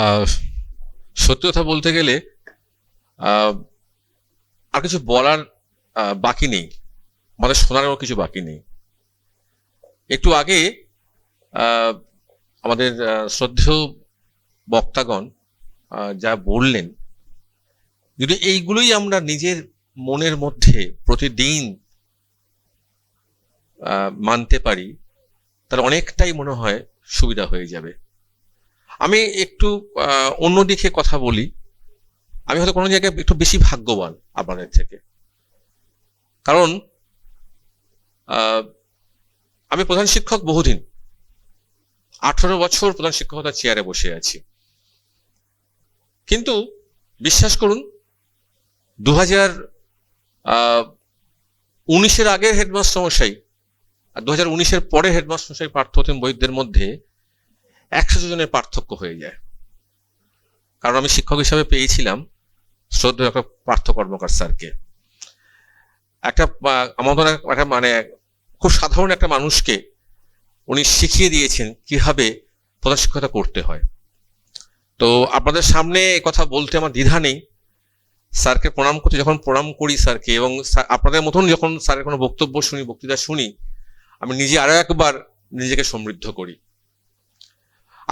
আহ, সত্যি কথা বলতে গেলে আহ, আর কিছু বলার বাকি নেই, আমাদের শোনারও কিছু বাকি নেই। একটু আগে আহ, আমাদের শ্রদ্ধেয় বক্তাগণ যা বললেন, যদি এইগুলোই আমরা নিজের মনের মধ্যে প্রতিদিন মানতে পারি, তাহলে অনেকটাই মনে হয় সুবিধা হয়ে যাবে। আমি একটু অন্যদিকে কথা বলি। আমি হয়তো কোনো জায়গায় একটু বেশি ভাগ্যবান আপনাদের থেকে, কারণ আহ, আমি প্রধান শিক্ষক বহুদিন, 18 বছর প্রধান শিক্ষকতার চেয়ারে বসে আছি। কিন্তু বিশ্বাস করুন, 2019-এর আগের হেডমাস্টার মশাই আর 2019-এর পরে হেডমাস্টার মশাই পার্থ প্রতিম বৈদ্যের মধ্যে 100 জনের পার্থক্য হয়ে যায়। কারণ আমি শিক্ষক হিসাবে পেয়েছিলাম শ্রদ্ধেয় একটা পার্থ কর্মকার স্যারকে। একটা আমাদের একটা মানে খুব সাধারণ একটা মানুষকে উনি শিখিয়ে দিয়েছেন কিভাবে প্রধান শিক্ষকতা করতে হয়। তো আপনাদের সামনে কথা বলতে আমার দ্বিধা নেই। স্যারকে প্রণাম করতে যখন প্রণাম করি স্যারকে, এবং আপনাদের মতন যখন স্যারের কোনো বক্তব্য শুনি, বক্তৃতা শুনি, আমি নিজে আরো একবার নিজেকে সমৃদ্ধ করি।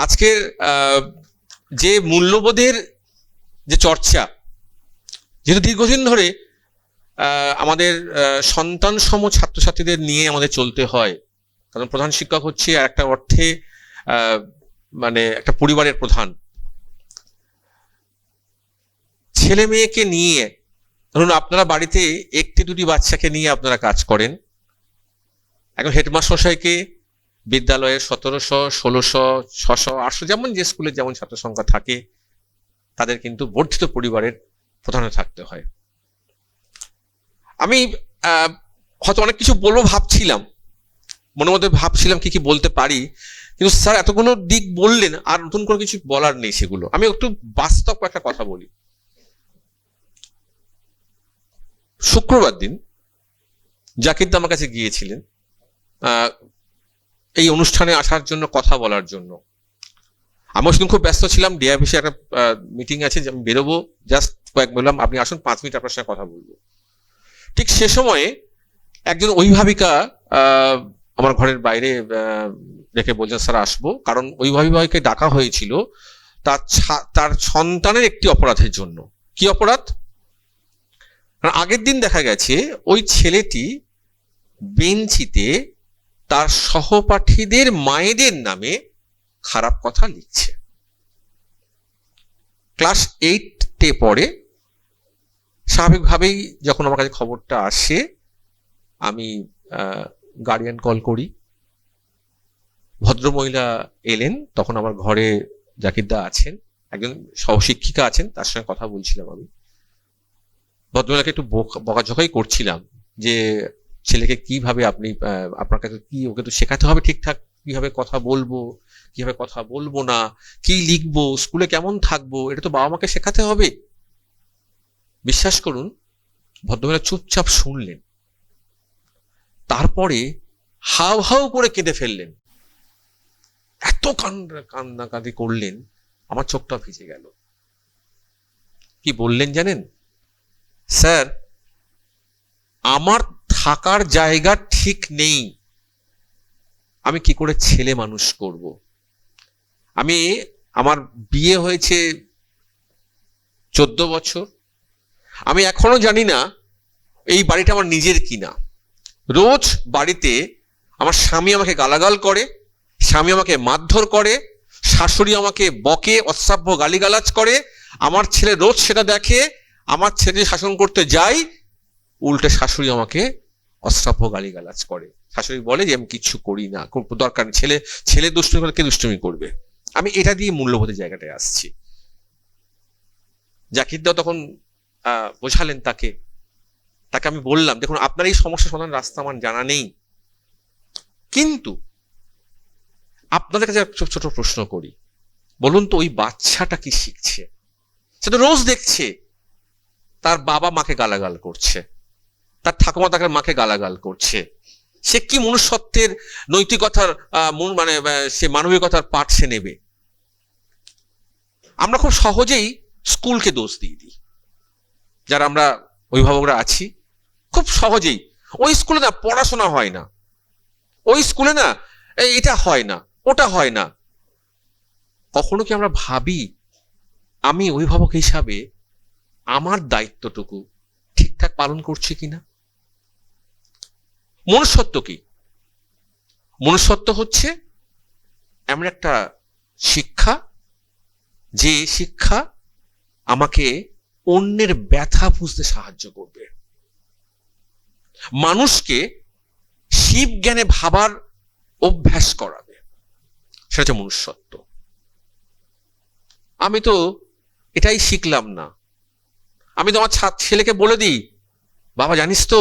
আজকের যে মূল্যবোধের যে চর্চা, যেহেতু দীর্ঘদিন ধরে আমাদের সন্তান সম ছাত্রছাত্রীদের নিয়ে আমাদের চলতে হয়, কারণ প্রধান শিক্ষক হচ্ছে একটা অর্থে মানে একটা পরিবারের প্রধান। ছেলে মেয়েকে নিয়ে, ধরুন আপনারা বাড়িতে একটি দুটি বাচ্চাকে নিয়ে আপনারা কাজ করেন, এখন হেডমাস্টার মশাইকে বিদ্যালয়ে 1700, 1600, 600, 800 যেমন যে স্কুলে যেমন ছাত্র সংখ্যা থাকে, তাদের কিন্তু বর্ধিত পরিবারের প্রধানে থাকতে হয়। আমি হয়তো অনেক কিছু বলবো ভাবছিলাম, মনের মধ্যে ভাবছিলাম কি কি বলতে পারি, কিন্তু স্যার এতগুলো দিক বললেন, আর নতুন করে কিছু বলার নেই সেগুলো। আমি একটু বাস্তব একটা কথা বলি। শুক্রবার দিন জাকির দা আমার কাছে গিয়েছিলেন এই অনুষ্ঠানে আসার জন্য, কথা বলার জন্য। আমি সেদিন খুব ব্যস্ত ছিলাম, ডিআই অফিসে একটা মিটিং আছে, আমি বেরোবো, জাস্ট বললাম আপনি আসুন, 5 মিনিট আপনার সঙ্গে কথা বলবো। ঠিক সে সময়ে একজন অভিভাবিকা আমার ঘরের বাইরে রেখে বলছেন স্যার আসবো, কারণ অভিভাবিকাকে ডাকা হয়েছিল তার সন্তানের একটি অপরাধের জন্য। কি অপরাধ? আগের দিন দেখা গেছে ওই ছেলেটি বেঞ্চিতে তার সহপাঠীদের মায়েদের নামে খারাপ কথা লিখছে। ক্লাস 8-এ পড়ে। স্বাভাবিকভাবেই যখন আমার কাছে খবরটা আসে, আমি গার্ডিয়ান কল করি। ভদ্রমহিলা এলেন, তখন আমার ঘরে জাকিরদা আছেন, একজন সহশিক্ষিকা আছেন, তার সঙ্গে কথা বলছিলাম। আমি ভদ্রমহিলাকে একটু বকাঝকাই করছিলাম যে ছেলেকে কিভাবে আপনি আপনার কাছে কি, ওকে তো শেখাতে হবে ঠিকঠাক কিভাবে কথা বলবো, কিভাবে কথা বলবো না, কি লিখবো, স্কুলে কেমন থাকবো, এটা তো বাবা মাকে শেখাতে হবে। বিশ্বাস করুন, ভদ্রমহিলা চুপচাপ শুনলেন, তারপরে হাউ হাউ করে কেঁদে ফেললেন। এত কান্নাকাটি করলেন, আমার চোখটা ভিজে গেল। কি বললেন জানেন? স্যার, আমার থাকার জায়গা ঠিক নেই, আমি কি করে ছেলে মানুষ করব? আমার বিয়ে হয়েছে 14 বছর, আমি এখনো জানি না এই বাড়িটা আমার নিজের কিনা। রোজ বাড়িতে আমার স্বামী আমাকে গালাগাল করে, স্বামী আমাকে মারধর করে, শাশুড়ি আমাকে বকে, অশ্রাব্য গালিগালাজ করে। আমার ছেলে রোজ সেটা দেখে। আমার ছেলে শাসন করতে যাই, উল্টে শাশুড়ি আমাকে অশ্রাব্য গালিগালাজ করে। শাশুড়ি বলে যে আমি কিচ্ছু করি না, দরকার নেই, ছেলে দুষ্টুমি করে কে দুষ্টুমি করবে। আমি এটা দিয়ে মূল্যবোধের জায়গাটায় আসছি। জাকিরদা তখন বোঝালেন তাকে আমি বললাম, দেখুন আপনার এই সমস্যা সমাধান রাস্তা আমার জানা নেই, কিন্তু আপনাদের কাছে ছোট ছোট প্রশ্ন করি, বলুন তো ওই বাচ্চাটা কি শিখছে? সে তো রোজ দেখছে তার বাবা মাকে গালাগাল করছে, তার ঠাকুমা তাকে মাকে গালাগাল করছে, সে কি মনুষ্যত্বের নৈতিকতার মানে সে মানবিকতার পাঠ সে নেবে? আমরা খুব সহজেই স্কুলকে দোষ দিয়ে দিই, যারা আমরা অভিভাবকরা আছি, খুব সহজেই ওই স্কুলে না পড়াশোনা হয় না, ওই স্কুলে না এটা হয় না, ওটা হয় না। কখনো কি আমরা ভাবি আমি অভিভাবক হিসাবে আমার দায়িত্বটুকু ঠিকঠাক পালন করছি কিনা? মনুষ্যত্ব কি? মনুষ্যত্ব হচ্ছে এমন একটা শিক্ষা, যে শিক্ষা আমাকে অন্যের ব্যথা বুঝতে সাহায্য করবে, মানুষকে শিব জ্ঞানে ভাবার অভ্যাস করাবে। সেটা হচ্ছে মনুষ্যত্ব। আমি তো এটাই শিখলাম না। আমি তো আমার ছেলেকে বলে দিই, বাবা জানিস তো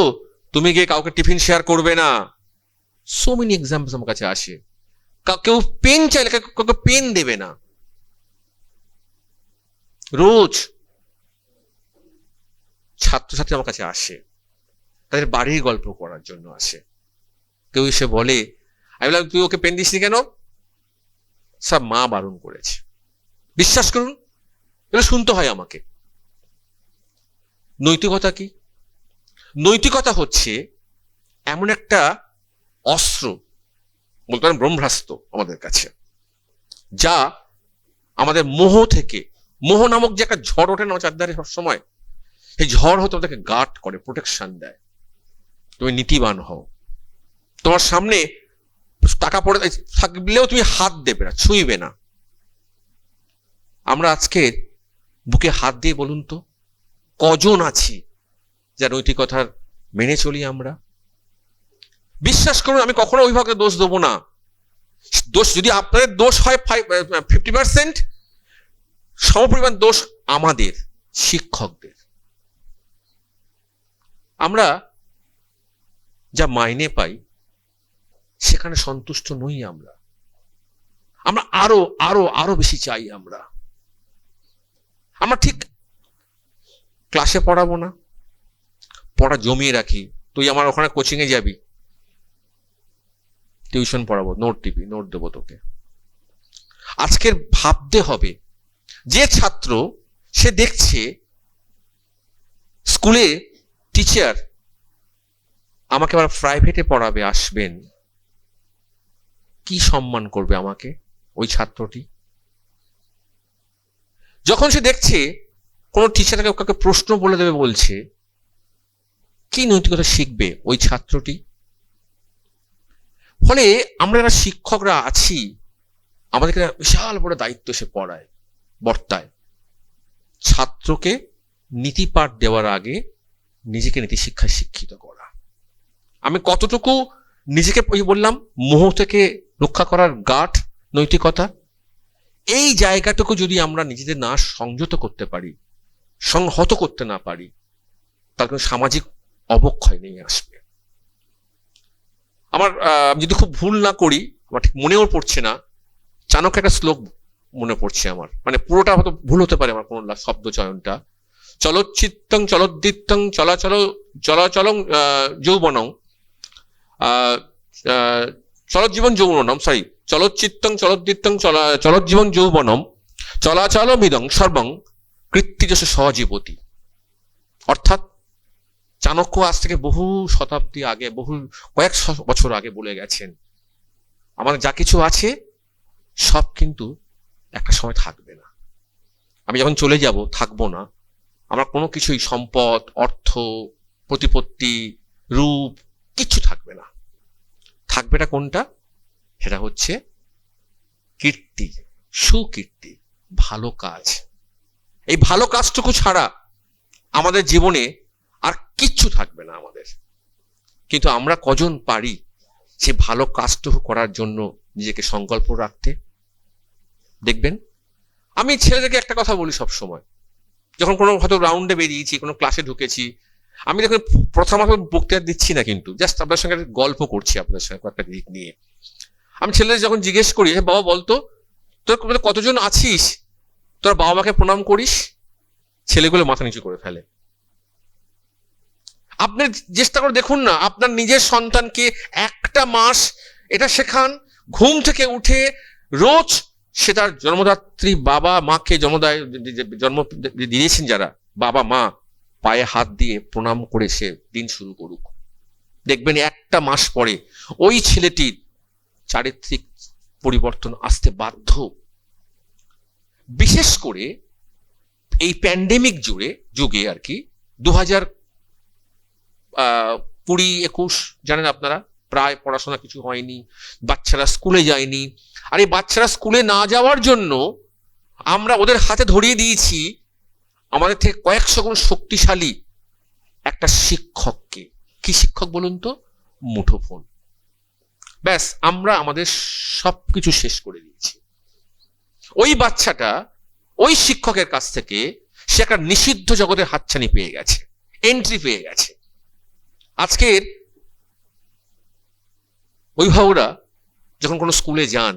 তুমি গিয়ে কাউকে টিফিন শেয়ার করবে না। সো মেনি এক্সাম্পলস আমার কাছে আসে। কেউ পেন চাইলে কাউকে পেন দেবে না। রোজ ছাত্রছাত্রী আমার কাছে আসে, তাদের বাড়ির গল্প করার জন্য আসে। কেউ এসে বলে, আমি বললাম তুই ওকে পেন দিসনি কেন? সব মা বারণ করেছে। বিশ্বাস করুন, এগুলো শুনতে হয় আমাকে। নৈতিকতা কি? নৈতিকতা হচ্ছে এমন একটা অস্ত্র, বলতে পারেন ব্রহ্মাস্ত্র আমাদের কাছে, যা আমাদের মোহ থেকে, মোহ নামক যে একটা ঝড় ওঠে না চারধারে সবসময়, সেই ঝড় হতে তাদেরকে গার্ড করে, প্রোটেকশন দেয়। তুমি নীতিবান হও, তোমার সামনে টাকা পড়ে থাকলেও তুমি হাত দেবে না, ছুঁইবে না। আমরা আজকে বুকে হাত দিয়ে বলুন তো কজন আছি যা নৈতিকতার মেনে চলি আমরা? বিশ্বাস করুন, আমি কখনো অভিভাবকের দোষ দেবো না। দোষ যদি আপনাদের দোষ হয় 50%, সমপরিমাণ দোষ আমাদের শিক্ষকদের। আমরা যা মাইনে পাই সেখানে সন্তুষ্ট নই। আমরা আরো আরো আরো বেশি চাই। আমরা ঠিক ক্লাসে পড়াবো না, পড়া জমিয়ে রাখি। তুই আমার ওখানে কোচিং এ যাবি, টিউশন পড়াবো, নোট দিবি, নোট দেবো তোকে। আজকের ভাবতে হবে, যে ছাত্র সে দেখছে স্কুলে টিচার আমাকে আবার প্রাইভেটে পড়াবে আসবেন, কি সম্মান করবে আমাকে ওই ছাত্রটি? যখন সে দেখছে কোন টিচারকে কাউকে প্রশ্ন বলে দেবে বলছে, কি নৈতিকতা শিখবে ওই ছাত্রটি? ফলে আমরা যারা শিক্ষকরা আছি, আমাদেরকে বিশাল বড় দায়িত্ব সে পড়ায়, বর্তায়। ছাত্রকে নীতিপাঠ দেওয়ার আগে নিজেকে নীতি শিক্ষায় শিক্ষিত করা। আমি কতটুকু নিজেকে বললাম মোহ থেকে রক্ষা করার গাঢ় নৈতিকতা, এই জায়গাটুকু যদি আমরা নিজেদের না সংযত করতে পারি, সংহত করতে না পারি, তার কোনো সামাজিক অবক্ষয় নেই আসবে। আমার যদি খুব ভুল না করি, আমার ঠিক মনেও পড়ছে না, চাণক্য একটা শ্লোক মনে পড়ছে আমার, মানে পুরোটা হয়তো ভুল হতে পারে আমার কোন শব্দ চয়নটা। চলচ্চিত্তং চলোদ্দীপ্তং চলাচল চলাচলং যৌবনং চলজ্জীবন যৌবনম, সরি, চলচ্চিত্তং চলোদ্দীপ্তং চলজ্জীবন যৌবনম চলাচলমিদং সর্বং কৃত্তিজস্য সজীবতি। অর্থাৎ চাণক্য আজ থেকে বহু শতাব্দী আগে, বহু কয়েক বছর আগে বলে গেছেন, আমাদের যা কিছু আছে সব কিন্তু একটা সময় থাকবে না। আমি যখন চলে যাব থাকবো না। আমার কোনো কিছুই, সম্পদ, অর্থ, প্রতিপত্তি, রূপ, কিচ্ছু থাকবে না। থাকবেটা কোনটা? সেটা হচ্ছে কীর্তি, সুকীর্তি, ভালো কাজ। এই ভালো কাজটুকু ছাড়া আমাদের জীবনে আর কিচ্ছু থাকবে না আমাদের। কিন্তু আমরা কজন পারি সে ভালো কাজটুকু করার জন্য নিজেকে সংকল্প রাখতে? দেখবেন, আমি ছেলেদেরকে একটা কথা বলি সব সময়, যখন কোনো হয়তো রাউন্ডে বেরিয়েছি, কোনো ক্লাসে ঢুকেছি, আমি দেখুন প্রথমত বক্তৃতা দিচ্ছি না, কিন্তু জাস্ট আপনাদের সঙ্গে গল্প করছি, আপনাদের সঙ্গে একটা দিক নিয়ে। আমি ছেলেদের যখন জিজ্ঞেস করি, হ্যাঁ বাবা বলতো তোর কতজন আছিস, তোর বাবা মাকে প্রণাম করিস, ছেলেগুলো মাথা নিচু করে ফেলে। আপনি চেষ্টা করে দেখুন না, আপনার নিজের সন্তানকে একটা মাস এটা শেখান, ঘুম থেকে উঠে রোজ সে তার জন্মদাত্রী বাবা মাকে জন্ম দিয়েছেন যারা বাবা মা, পায়ে হাত দিয়ে প্রণাম করে সে দিন শুরু করুক। দেখবেন একটা মাস পরে ওই ছেলেটির চারিত্রিক পরিবর্তন আসতে বাধ্য। বিশেষ করে এই প্যান্ডেমিক যুগে আর কি 2020-21 জানেন আপনারা, প্রায় পড়াশোনা কিছু হয়নি, বাচ্চারা স্কুলে যায়নি। আর এই বাচ্চারা স্কুলে না যাওয়ার জন্য আমরা ওদের হাতে ধরিয়ে দিয়েছি আমাদের থেকে কয়েকশো গুণ শক্তিশালী একটা শিক্ষককে। কি শিক্ষক বলুন তো? মুঠোফোন। ব্যাস, আমরা আমাদের সবকিছু শেষ করে দিয়েছি। ওই বাচ্চাটা ওই শিক্ষকের কাছ থেকে সে একটা নিষিদ্ধ জগতের হাতছানি পেয়ে গেছে, এন্ট্রি পেয়ে গেছে। আজকের অভিভাবকরা যখন কোনো স্কুলে যান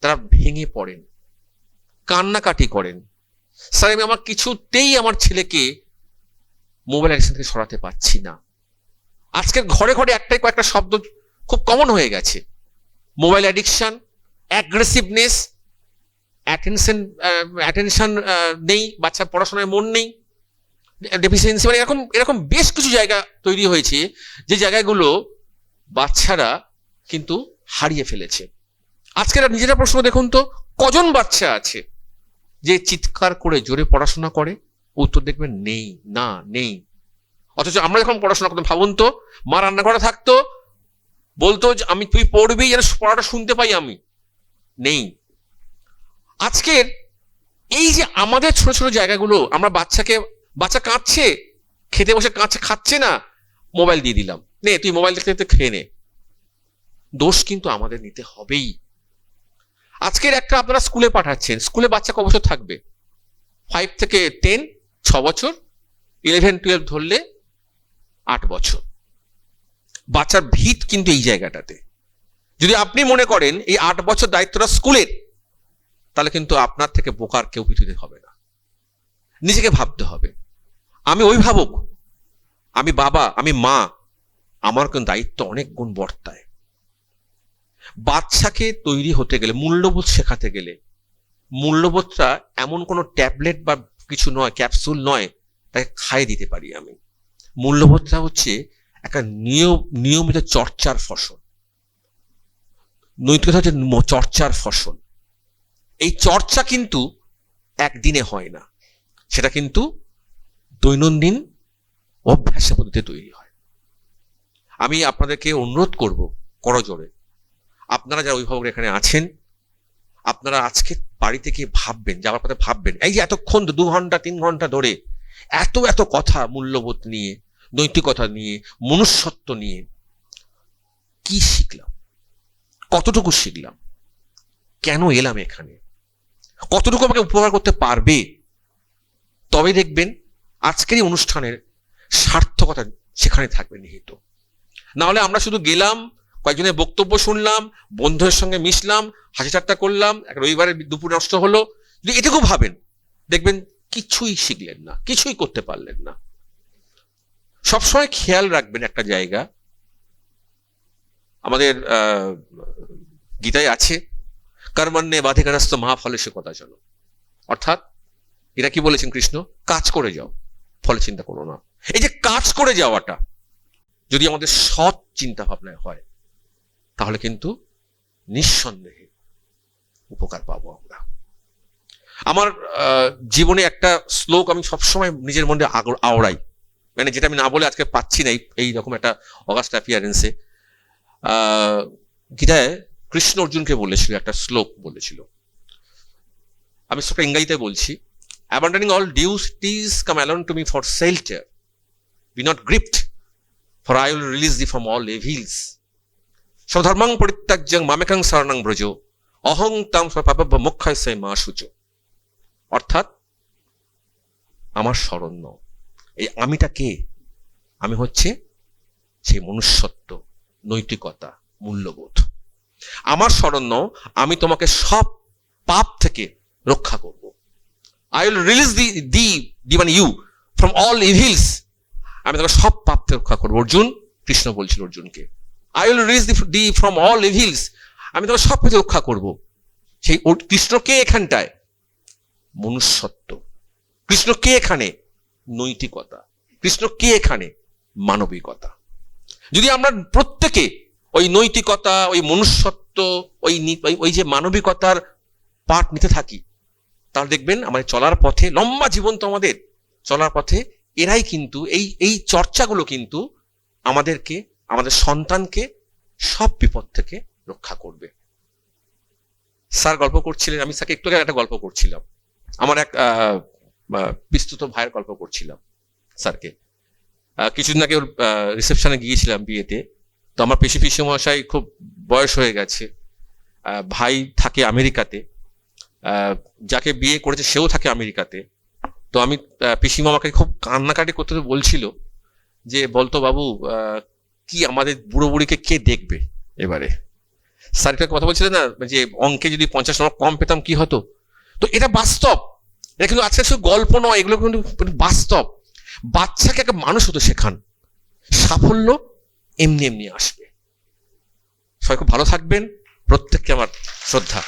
তারা ভেঙে পড়েন, কান্নাকাটি করেন, স্যার আমি আমার কিছুতেই আমার ছেলেকে মোবাইল অ্যাডিকশন থেকে সরাতে পারছি না। আজকের ঘরে ঘরে একটাই কয়েকটা শব্দ খুব কমন হয়ে গেছে, মোবাইল অ্যাডিকশন, অ্যাগ্রেসিভনেস, অ্যাটেনশন নেই, বাচ্চার পড়াশোনায় মন নেই, ডেফিসিয়েন্সি, মানে এরকম বেশ কিছু জায়গা তৈরি হয়েছে যে জায়গাগুলো বাচ্চারা কিন্তু হারিয়ে ফেলেছে। আজকের নিজেরা প্রশ্ন দেখুন তো, কজন বাচ্চা আছে যে চিৎকার করে জোরে পড়াশোনা করে? উত্তর দেখবেন নেই, না নেই। অথচ আমরা যখন পড়াশোনা করতাম, ভাবুন তো, মা রান্নাঘরে থাকতো, বলতো যে তুই পড়বি, যেন পড়াটা শুনতে পাই আমি। নেই। আজকের এই যে আমাদের ছোট ছোট জায়গাগুলো, আমরা বাচ্চা কাঁদছে, খেতে বসে কাঁদছে, খাচ্ছে না, মোবাইল দিয়ে দিলাম, নে তুই মোবাইল দেখতে দেখতে খেয়ে নে। দোষ কিন্তু আমাদের নিতে হবেই। আজকের একটা আপনারা স্কুলে পাঠাচ্ছেন, স্কুলে বাচ্চা ক বছর থাকবে? 5 থেকে 10, 6 বছর, 11-12 ধরলে 8 বছর। বাচ্চার ভিত কিন্তু এই জায়গাটাতে। যদি আপনি মনে করেন এই 8 বছর দায়িত্বটা স্কুলের, তাহলে কিন্তু আপনার থেকে বোকার কেউ পৃথিবীতে হবে না। নিজেকে ভাবতে হবে, আমি অভিভাবক, আমি বাবা, আমি মা, আমার কিন্তু দায়িত্ব অনেক গুণ বর্তায়। বাচ্চাকে তৈরি হতে গেলে, মূল্যবোধ শেখাতে গেলে, মূল্যবোধটা এমন কোনো ট্যাবলেট বা কিছু নয়, ক্যাপসুল নয়, তাকে খাইয়ে দিতে পারি আমি। মূল্যবোধটা হচ্ছে একটা নিয়মিত চর্চার ফসল। নৈতিকতা হচ্ছে চর্চার ফসল। এই চর্চা কিন্তু একদিনে হয় না, সেটা কিন্তু দৈনন্দিন অভ্যাসের পদ্ধতিতে তৈরি হয়। আমি আপনাদেরকে অনুরোধ করব করজোড়ে, আপনারা যারা অভিভাবক এখানে আছেন, আপনারা আজকে বাড়িতে গিয়ে ভাববেন, যাওয়ার পথে ভাববেন, এই যে এতক্ষণ 2 ঘন্টা 3 ঘন্টা ধরে এত কথা মূল্যবোধ নিয়ে, নৈতিকতা নিয়ে, মনুষ্যত্ব নিয়ে কি শিখলাম, কতটুকু শিখলাম, কেন এলাম এখানে, কতটুকু আমাকে উপকার করতে পারবে? তবে দেখবেন আজকের এই অনুষ্ঠানের সার্থকতা সেখানে থাকবে নিহিত। না হলে আমরা শুধু গেলাম, কয়েকজনের বক্তব্য শুনলাম, বন্ধুদের সঙ্গে মিশলাম, হাসি ঠাট্টা করলাম, এক রবিবারের দুপুর নষ্ট হলো, যদি এটুকু ভাবেন, দেখবেন কিছুই শিখলেন না, কিছুই করতে পারলেন না। সবসময় খেয়াল রাখবেন একটা জায়গা, আমাদের গীতায় আছে, কর্মণ্যে বাধিকারস্ত মহাফলেষু কদাচন। অর্থাৎ এটা কি বলেছেন কৃষ্ণ? কাজ করে যাও, ফলে চিন্তা করো না। এই যে কাজ করে যাওয়াটা যদি আমাদের সৎ চিন্তা ভাবনায় হয়, তাহলে কিন্তু নিঃসন্দেহে উপকার পাবো আমরা। আমার জীবনে একটা শ্লোক আমি সবসময় নিজের মধ্যে আওড়াই, মানে যেটা আমি না বলে আজকে পাচ্ছি না এই রকম একটা অগাস্ট অ্যাপিয়ারেন্সে। গীতায় কৃষ্ণ অর্জুনকে বলেছিল, একটা শ্লোক বলেছিল, আমি শ্লোকটা ইংরেজিতে বলছি। Abandoning all duties, come alone to me for shelter. Be not gripped, for I will release thee from all evils. Swadharmang parityajyang mamekang saranang brajo, aham tam swapapabha mokkhaysai ma shucho. অর্থাৎ আমার শরণ নাও। এই আমিটা কে? আমি হচ্ছে সেই মনুষ্যত্ব, নৈতিকতা, মূল্যবোধ। আমার শরণ নাও, আমি তোমাকে সব পাপ থেকে রক্ষা করব। I will release thee, you, from all evils, আমি তোকে সব পাপ থেকে রক্ষা করবো। অর্জুন, কৃষ্ণ বলছিল অর্জুনকে, I will release the from all evils, আমি তোকে সব কিছু রক্ষা করবো। সেই কৃষ্ণ কে এখানটায়? মনুষ্যত্ব। কৃষ্ণ কে এখানে? নৈতিকতা। কৃষ্ণ কে এখানে? মানবিকতা। যদি আমরা প্রত্যেকে ওই নৈতিকতা, ওই মনুষ্যত্ব, ওই যে মানবিকতার পাঠ নিতে থাকি, তাহলে দেখবেন আমাদের চলার পথে, লম্বা জীবন তো আমাদের, চলার পথে এরাই কিন্তু এই চর্চাগুলো কিন্তু আমাদেরকে, আমাদের সন্তানকে সব বিপদ থেকে রক্ষা করবে। স্যার গল্প করছিলেন, আমি স্যারকে একটু আগে একটা গল্প করছিলাম, আমার এক বিস্তুত ভাইয়ের গল্প করছিলাম স্যারকে। কিছুদিন আগে ওর রিসেপশনে গিয়েছিলাম বিয়েতে। তো আমার পিসি মশাই খুব বয়স হয়ে গেছে, ভাই থাকে আমেরিকাতে, যাকে বিয়ে করেছে সেও থাকে আমেরিকাতে। তো আমি পিসিমা আমাকে খুব কান্নাকাটি করতে বলছিল যে বলতো বাবু, কি আমাদের বুড়ো বুড়িকে কে দেখবে এবারে। স্যার একটা কথা বলছিলেন না, যে অঙ্কে যদি 50 নম্বর কম পেতাম কি হতো। তো এটা বাস্তব, এটা কিন্তু আজকে শুধু গল্প নয়, এগুলো কিন্তু বাস্তব। বাচ্চাকে একটা মানুষ হতে শেখান, সাফল্য এমনি এমনি আসবে। সবাই খুব ভালো থাকবেন, প্রত্যেককে আমার শ্রদ্ধা।